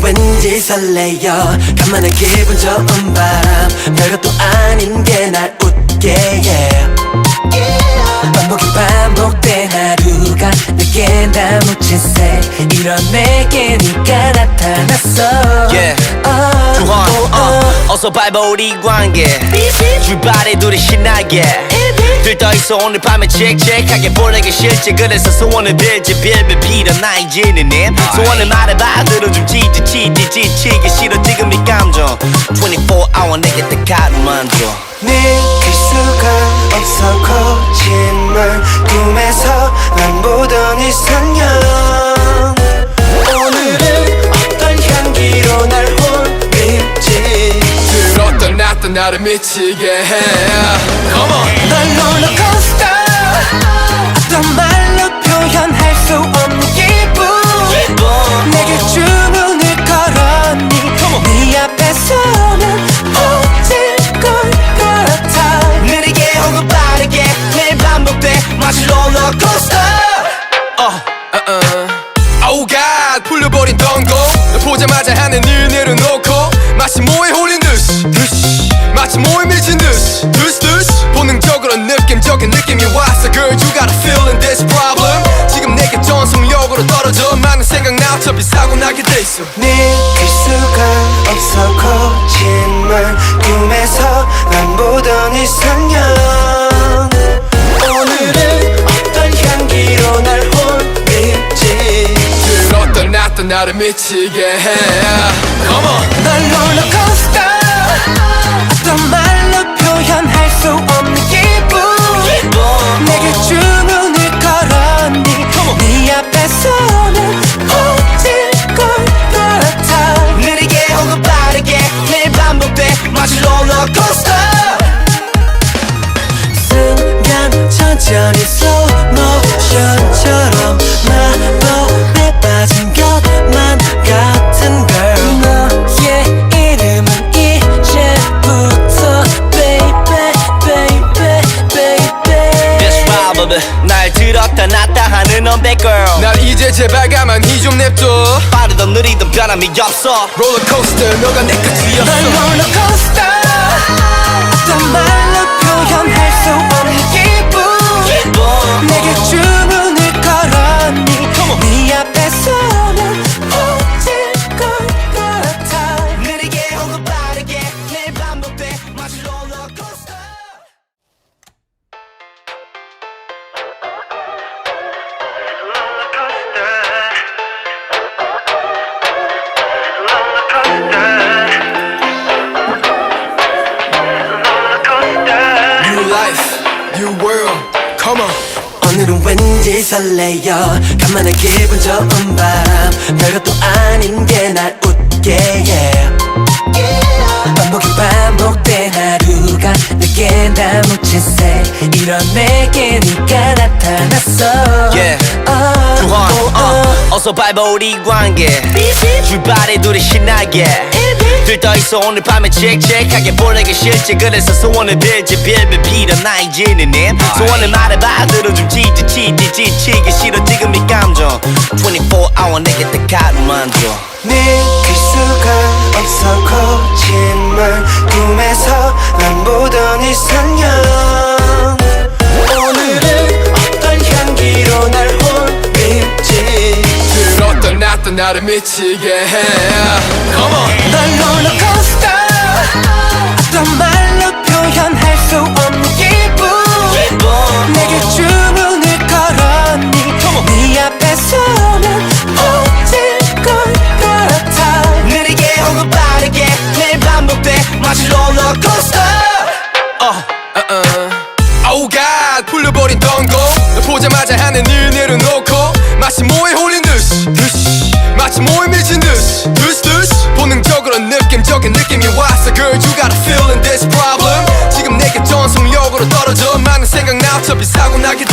왠지 설레요. 간만에 기분 좋은 바람, 별것도 아닌 게 날 웃게 yeah. 반복된 하루가 내겐 다 묻힌 새 이런 내게 네가 나타났어 어서 밟아 우리 관계 출발해 둘이 신나게 들떠있어 오늘 밤에 칙칙하게 보내기 싫지 그래서 소원을 빌지 빌면 빌어 나 이제는 님 소원을 말해봐 들어좀 지치기 싫어 지금 이 감정 24hour 내게 딱 가루만 줘 느낄 수가 없어 거짓말 꿈에서 난 보던 이상형 오늘은 어떤 향기로 날 홀릴지 들었던 놨던 나를 미치게 해 Come on 널 롤러코스터 어떤 말로 표현할 수 없는 기분 내게 주문을 걸었니 네 앞에서는 어쩔 것 같아 느리게 혹은 빠르게 매일 반복돼 마치 롤러코스터 Oh God 풀려버린 덩고 보자마자 하늘 내려놓고 마치 뭐에 홀린 듯이 마치 뭐에 미친 듯이 본능적으로 느낌적인 느낌이 왔어 Girl you got a feeling this problem 지금 내게 전속력으로 떨어져 많은 생각나 어차피 사고 나게 돼있어 느낄 수가 없어 거짓말 꿈에서 난 보던 이상형 오늘은 어떤 향기로 날 홀릴지 들었던 놨던 나를 미치게 해 Come on 널 롤러코스터 어떤 말로 표현할 수 없는 기분 내게 주문을 걸었니 네 앞에서는 어쩔 것 같아 느리게 혹은 빠르게 매일 반복돼 마치 롤러코스터 순간 천천히 slow motion처럼 마법에 빠진 것만 같은 girl 너의 이름은 이제부터 baby baby baby That's right baby 날 들었다 놨다 하는 언백 girl 날 이제 제발 가만히 좀 냅둬 빠르던 느리던 변함이 없어 롤러코스터 너가 내 끝이었어 널 롤러코스터 어떤 말로 표현할 수 없는 기분 내게 주문을 걸었니 네 앞에서는 어쩔 것 같아 느리게 혹은 빠르게 매일 반복돼 마치 롤러코스터 New life, new world, come on 오늘은 왠지 설레요. 간만에 기분 좋은 바람, 별것도 아닌 게 날 웃게 yeah. 반복된 하루가 내겐 다 묻힌 새 이런 내게 네가 나타났어 어서 밟아 우리 관계 출발해 둘이 신나게 들떠있어 오늘 밤에 칙칙하게 보내기 싫지 그래서 소원을 빌지 빌면 빌어 나 이제는 님 소원을 말해봐 들어좀 지치기 싫어 지금 이 감정 24hour 내게 딱 가루만 줘 느낄 수가 없어 거짓말 꿈에서 난 보던 이상형 오늘은 어떤 향기로 날 홀릴지 들었던 놨던 나를 미치게 해 Come on 널 롤러코스터 어떤 말로 표현할 수 없는 기분 내게 주문을 걸었니 네 앞에서는 어쩔 것 같아 느리게 혹은 빠르게 매일 반복돼 마치 롤러코스터 Oh God 풀려버린 덩고 보자마자 하늘 내려놓고 마치 뭐에 홀린 듯이 마치 뭐에 미친 듯이 본능적으로 느낌적인 느낌이 왔어 Girl you got a feeling this problem 지금 내게 전속력으로 떨어져 많은 생각나 어차피 사고 나게 돼